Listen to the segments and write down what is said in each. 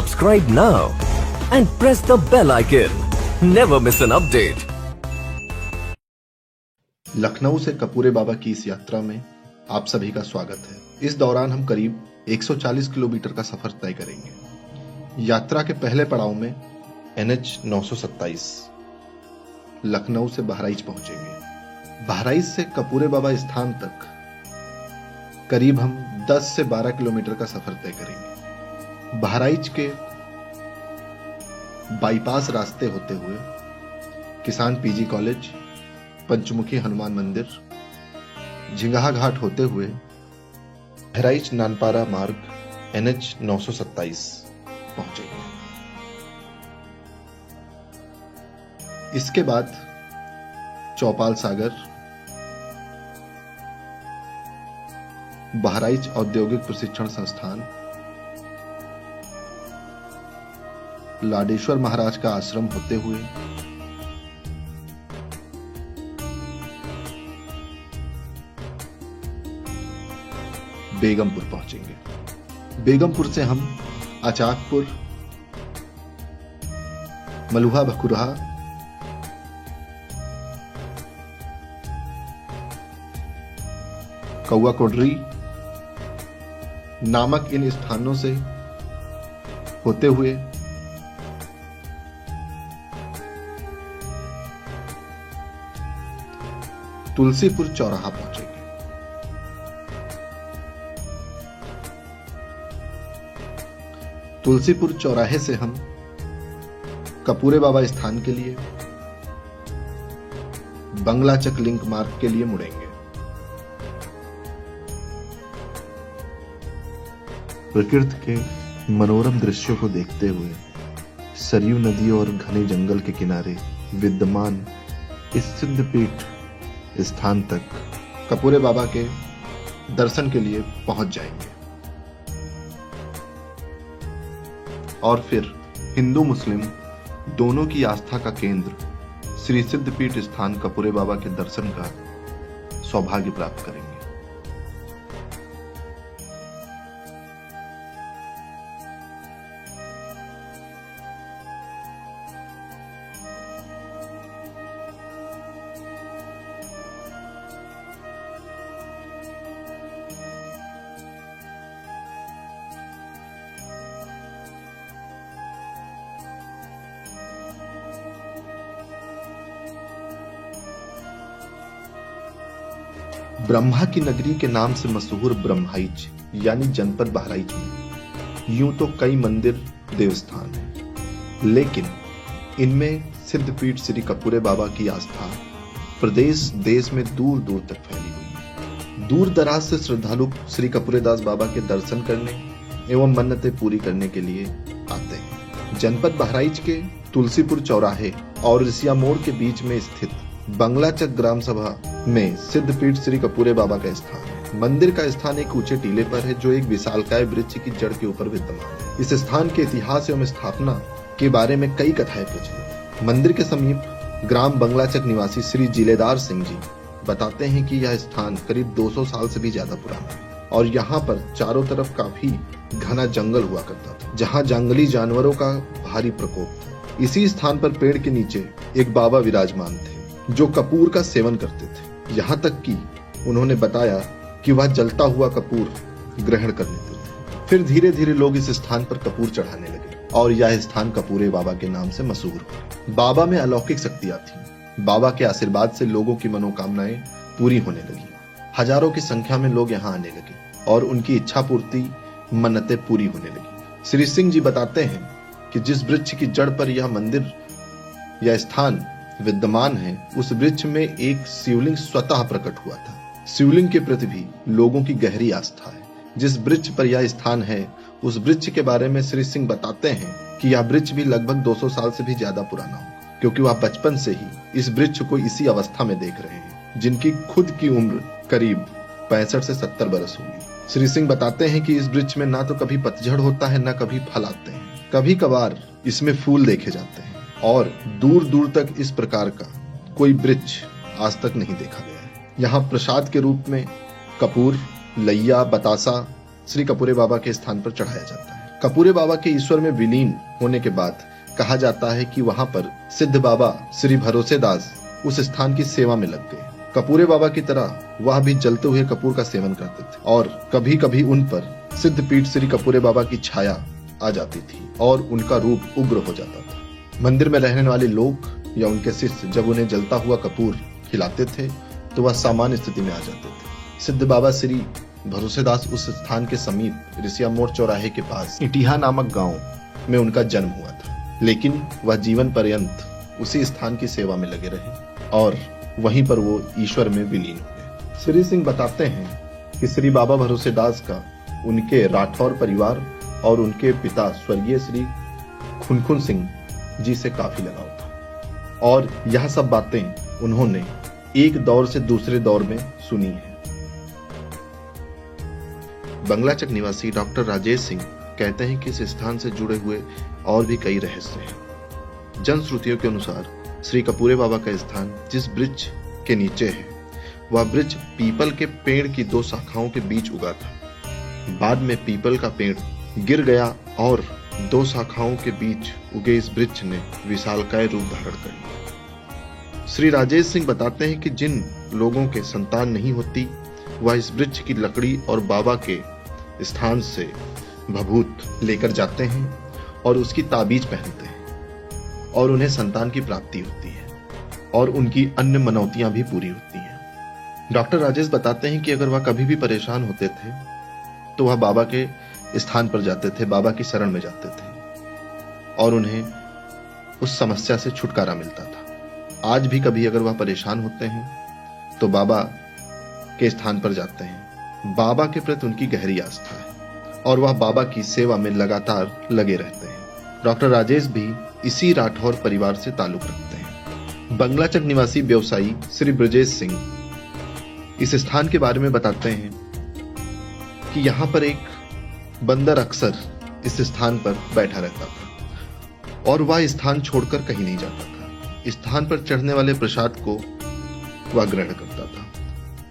Subscribe now and press the bell icon. Never miss an update. Lucknow से कपूरे बाबा की इस यात्रा में आप सभी का स्वागत है। इस दौरान हम करीब 140 किलोमीटर का सफर तय करेंगे। यात्रा के पहले पड़ाव में NH 927 लखनऊ से बहराइच पहुंचेंगे। बहराइच से कपूरे बाबा स्थान तक करीब हम 10 से 12 किलोमीटर का सफर तय करेंगे। बहराइच के बाईपास रास्ते होते हुए किसान पीजी कॉलेज, पंचमुखी हनुमान मंदिर, झिंगाहा घाट होते हुए बहराइच नानपारा मार्ग NH 927 पहुंचेंगे। इसके बाद चौपाल सागर, बहराइच औद्योगिक प्रशिक्षण संस्थान, लाडेश्वर महाराज का आश्रम होते हुए बेगमपुर पहुंचेंगे। बेगमपुर से हम अचाकपुर, मलुहा भकुरहा, कौआ कोडरी नामक इन स्थानों से होते हुए तुलसीपुर चौराहा पहुंचेंगे। तुलसीपुर चौराहे से हम कपूरे बाबा स्थान के लिए बंगलाचक लिंक मार्ग के लिए मुड़ेंगे। प्रकृति के मनोरम दृश्यों को देखते हुए सरयू नदी और घने जंगल के किनारे विद्यमान इस सिद्धपीठ स्थान तक कपूरे बाबा के दर्शन के लिए पहुंच जाएंगे और फिर हिंदू मुस्लिम दोनों की आस्था का केंद्र श्री सिद्धपीठ स्थान कपूरे बाबा के दर्शन का सौभाग्य प्राप्त करेंगे। ब्रह्मा की नगरी के नाम से मशहूर ब्रह्माइच यानी जनपद बहराइच में यूं तो कई मंदिर देवस्थान हैं, लेकिन इनमें सिद्धपीठ श्री कपूरे बाबा की आस्था प्रदेश देश में दूर दूर तक फैली हुई है। दूर दराज से श्रद्धालु श्री कपूरेदास बाबा के दर्शन करने एवं मन्नतें पूरी करने के लिए आते हैं। जनपद बहराइच के तुलसीपुर चौराहे और रिसिया मोड़ के बीच में स्थित बंगलाचक ग्राम सभा में सिद्धपीठ श्री कपूरे बाबा का स्थान है। मंदिर का स्थान एक ऊंचे टीले पर है जो एक विशालकाय वृक्ष की जड़ के ऊपर विद्यमान है। इस स्थान के इतिहास एवं स्थापना के बारे में कई कथाएं प्रचलित हैं। मंदिर के समीप ग्राम बंगलाचक निवासी श्री जिलेदार सिंह जी बताते हैं कि यह स्थान करीब 200 साल से भी ज्यादा पुराना है और यहाँ पर चारों तरफ काफी घना जंगल हुआ करता था, जहाँ जंगली जानवरों का भारी प्रकोप था। इसी स्थान पर पेड़ के नीचे एक बाबा विराजमान थे जो कपूर का सेवन करते थे। यहाँ तक कि उन्होंने बताया कि वह जलता हुआ कपूर ग्रहण कर लेते थे। फिर धीरे धीरे लोग इस स्थान पर कपूर चढ़ाने लगे और यह स्थान कपूरे बाबा के नाम से मशहूर हुआ। बाबा में अलौकिक शक्तियां थीं। बाबा के आशीर्वाद से लोगों की मनोकामनाएं पूरी होने लगी। हजारों की संख्या में लोग यहाँ आने लगे और उनकी इच्छा पूर्ति, मन्नतें पूरी होने लगी। श्री सिंह जी बताते हैं कि जिस वृक्ष की जड़ पर यह मंदिर या स्थान विद्यमान है, उस वृक्ष में एक शिवलिंग स्वतः प्रकट हुआ था। शिवलिंग के प्रति भी लोगों की गहरी आस्था है। जिस वृक्ष पर यह स्थान है, उस वृक्ष के बारे में श्री सिंह बताते हैं कि यह वृक्ष भी लगभग 200 साल से भी ज्यादा पुराना हो, क्योंकि वह बचपन से ही इस वृक्ष को इसी अवस्था में देख रहे हैं, जिनकी खुद की उम्र करीब 65 से 70 बरस होगी। श्री सिंह बताते हैं कि इस वृक्ष में ना तो कभी पतझड़ होता है, ना कभी फल आते हैं। कभी कभार इसमें फूल देखे जाते हैं और दूर दूर तक इस प्रकार का कोई वृक्ष आज तक नहीं देखा गया है। यहाँ प्रसाद के रूप में कपूर, लैया, बतासा श्री कपूरे बाबा के स्थान पर चढ़ाया जाता है। कपूरे बाबा के ईश्वर में विलीन होने के बाद कहा जाता है कि वहां पर सिद्ध बाबा श्री भरोसेदास उस स्थान की सेवा में लग गए। कपूरे बाबा की तरह वह भी जलते हुए कपूर का सेवन करते थे और कभी कभी उन पर सिद्ध पीठ श्री कपूरे बाबा की छाया आ जाती थी और उनका रूप उग्र हो जाता था। मंदिर में रहने वाले लोग या उनके शिष्य जब उन्हें जलता हुआ कपूर खिलाते थे तो वह सामान्य स्थिति में आ जाते थे। सिद्ध बाबा श्री भरोसेदास उस स्थान के समीप ऋषिया मोड़ चौराहे के पास इटिहा नामक गांव में उनका जन्म हुआ था, लेकिन वह जीवन पर्यंत उसी स्थान की सेवा में लगे रहे और वहीं पर वो ईश्वर में विलीन हो गए। श्री सिंह बताते हैं कि श्री बाबा भरोसेदास का उनके राठौर परिवार और उनके पिता स्वर्गीय श्री खुनखुन सिंह जी से काफी लगाव था और यह सब बातें उन्होंने एक दौर से दूसरे दौर में सुनी है। बंगलाचक निवासी डॉक्टर राजेश सिंह कहते हैं कि इस स्थान से जुड़े हुए और भी कई रहस्य हैं। जनश्रुतियों के अनुसार श्री कपूरे बाबा का स्थान जिस वृक्ष के नीचे है वह वृक्ष पीपल के पेड़ की 2 शाखाओं के बीच उगा था। बाद में पीपल का पेड़ गिर गया और 2 शाखाओं के बीच उगे इस वृक्ष ने विशालकाय रूप धारण कर लिया। श्री राजेश सिंह बताते हैं कि जिन लोगों के संतान नहीं होती वह इस वृक्ष की लकड़ी और बाबा के स्थान से भभूत लेकर जाते हैं और उसकी ताबीज पहनते हैं और उन्हें संतान की प्राप्ति होती है और उनकी अन्य मनौतियां भी पूरी होती हैं। डॉक्टर राजेश बताते हैं कि अगर वह कभी भी परेशान होते थे तो वह बाबा के स्थान पर जाते थे, बाबा की शरण में जाते थे और उन्हें उस समस्या से छुटकारा मिलता था। आज भी कभी अगर वह परेशान होते हैं तो बाबा के स्थान पर जाते हैं। बाबा के प्रति उनकी गहरी आस्था है और वह बाबा की सेवा में लगातार लगे रहते हैं। डॉक्टर राजेश भी इसी राठौर परिवार से ताल्लुक रखते हैं। बंगलाचक निवासी व्यवसायी श्री ब्रजेश सिंह इस स्थान के बारे में बताते हैं कि यहाँ पर एक बंदर अक्सर इस स्थान पर बैठा रहता था और वह स्थान छोड़कर कहीं नहीं जाता था। स्थान पर चढ़ने वाले प्रसाद को वह ग्रहण करता था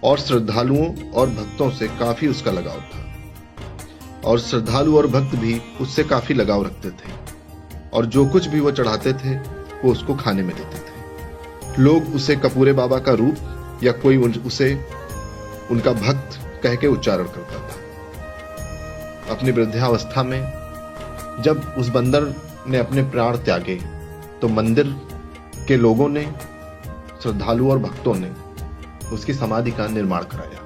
और श्रद्धालुओं और भक्तों से काफी उसका लगाव था और श्रद्धालु और भक्त भी उससे काफी लगाव रखते थे और जो कुछ भी वो चढ़ाते थे वो उसको खाने में देते थे। लोग उसे कपूरे बाबा का रूप या कोई उसे उनका भक्त कह के उच्चारण करता था। अपनी वृद्धावस्था में जब उस बंदर ने अपने प्राण त्यागे तो मंदिर के लोगों ने, श्रद्धालु और भक्तों ने उसकी समाधि का निर्माण कराया,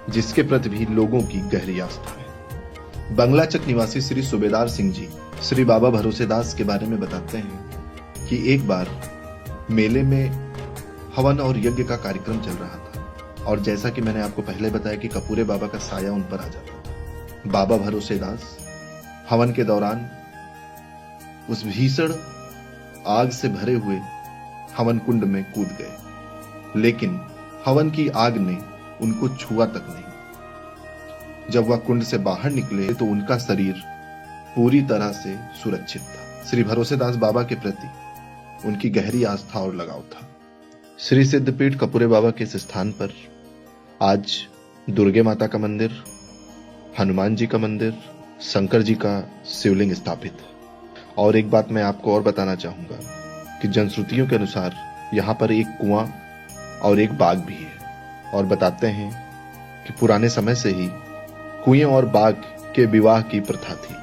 जिसके प्रति भी लोगों की गहरी आस्था है। बंगलाचक निवासी श्री सूबेदार सिंह जी श्री बाबा भरोसेदास के बारे में बताते हैं कि एक बार मेले में हवन और यज्ञ का कार्यक्रम चल रहा था और जैसा कि मैंने आपको पहले बताया कि कपूरे बाबा का साया उन पर आ जाता था। बाबा भरोसेदास हवन के दौरान उस भीषण आग से भरे हुए हवन कुंड में कूद गए, लेकिन हवन की आग ने उनको छुआ तक नहीं। जब वह कुंड से बाहर निकले तो उनका शरीर पूरी तरह से सुरक्षित था। श्री भरोसेदास बाबा के प्रति उनकी गहरी आस्था और लगाव था। श्री सिद्धपीठ कपूरे बाबा के इस स्थान पर आज दुर्गे माता का मंदिर, हनुमान जी का मंदिर, शंकर जी का शिवलिंग स्थापित है। और एक बात मैं आपको और बताना चाहूंगा कि जनश्रुतियों के अनुसार यहाँ पर एक कुआं और एक बाग भी है और बताते हैं कि पुराने समय से ही कुएं और बाग के विवाह की प्रथा थी।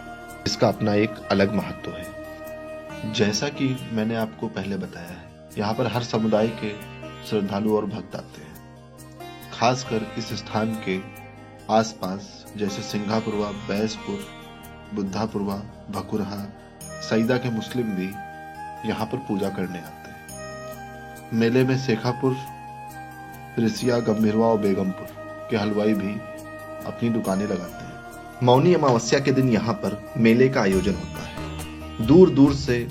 इसका अपना एक अलग महत्व है। जैसा कि मैंने आपको पहले बताया है, यहाँ पर हर समुदाय के श्रद्धालु और भक्त आते हैं। खासकर इस स्थान के आसपास जैसे सिंघापुरवा, बैसपुर, बुद्धापुरवा, भकुरहा, सईदा के मुस्लिम भी यहाँ पर पूजा करने आते हैं। मेले में शेखापुर, रिसिया, गंभीरवा और बेगमपुर के हलवाई भी अपनी दुकानें लगाते हैं। मौनी अमावस्या के दिन यहाँ पर मेले का आयोजन होता है। दूर दूर से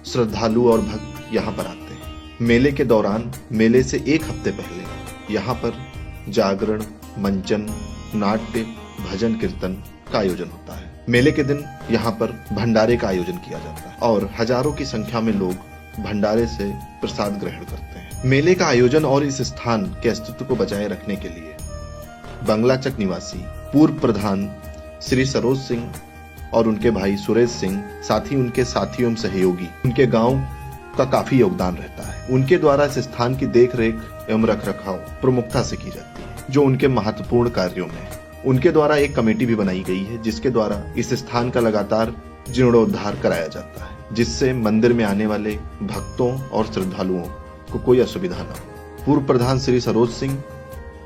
श्रद्धालु और भक्त यहाँ पर आते हैं। मेले के दौरान मेले से एक हफ्ते पहले यहाँ पर जागरण, मंचन, नाट्य, भजन, कीर्तन का आयोजन होता है। मेले के दिन यहाँ पर भंडारे का आयोजन किया जाता है और हजारों की संख्या में लोग भंडारे से प्रसाद ग्रहण करते हैं। मेले का आयोजन और इस स्थान के अस्तित्व को बचाए रखने के लिए बंगलाचक निवासी पूर्व प्रधान श्री सरोज सिंह और उनके भाई सुरेश सिंह, साथ ही उनके साथी एवं सहयोगी, उनके गांव का काफी योगदान रहता है। उनके द्वारा इस स्थान की देख रेख एवं रख रखाव प्रमुखता से की जाती है, जो उनके महत्वपूर्ण कार्यों में है। उनके द्वारा एक कमेटी भी बनाई गई है, जिसके द्वारा इस स्थान का लगातार जीर्णोद्धार कराया जाता है, जिससे मंदिर में आने वाले भक्तों और श्रद्धालुओं को कोई असुविधा न हो। पूर्व प्रधान श्री सरोज सिंह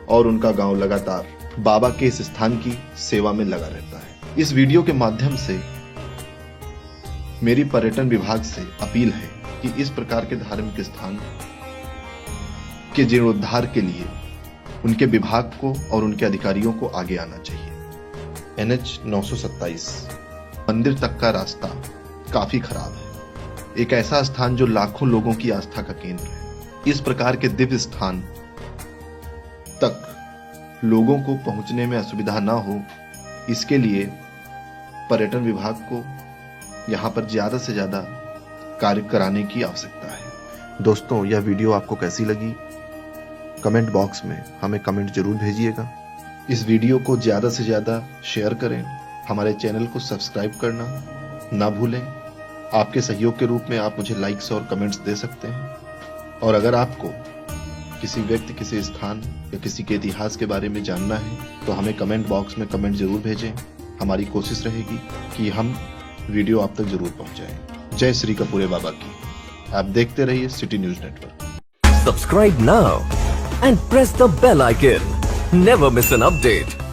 और उनका गांव लगातार बाबा के इस स्थान की सेवा में लगा रहता है। इस वीडियो के माध्यम से मेरी पर्यटन विभाग से अपील है कि इस प्रकार के धार्मिक स्थान के जीर्णोद्धार के लिए उनके विभाग को और उनके अधिकारियों को आगे आना चाहिए। NH 927 मंदिर तक का रास्ता काफी खराब है। एक ऐसा स्थान जो लाखों लोगों की आस्था का केंद्र है। इस प्रकार के दिव्य स्थान तक लोगों को पहुंचने में असुविधा ना हो, इसके लिए पर्यटन विभाग को यहां पर ज्यादा से ज्यादा कार्य कराने की आवश्यकता है। दोस्तों, यह वीडियो आपको कैसी लगी? कमेंट बॉक्स में हमें कमेंट जरूर भेजिएगा। इस वीडियो को ज्यादा से ज्यादा शेयर करें। हमारे चैनल को सब्सक्राइब करना ना भूलें। आपके सहयोग के रूप में आप मुझे लाइक्स और कमेंट्स दे सकते हैं। और अगर आपको किसी व्यक्ति, किसी स्थान या किसी के इतिहास के बारे में जानना है तो हमें कमेंट बॉक्स में कमेंट जरूर भेजें। हमारी कोशिश रहेगी कि हम वीडियो आप तक जरूर पहुंचाएं। जय श्री कपूरे बाबा की। आप देखते रहिए city news network. Subscribe now and press the bell icon. Never miss an update.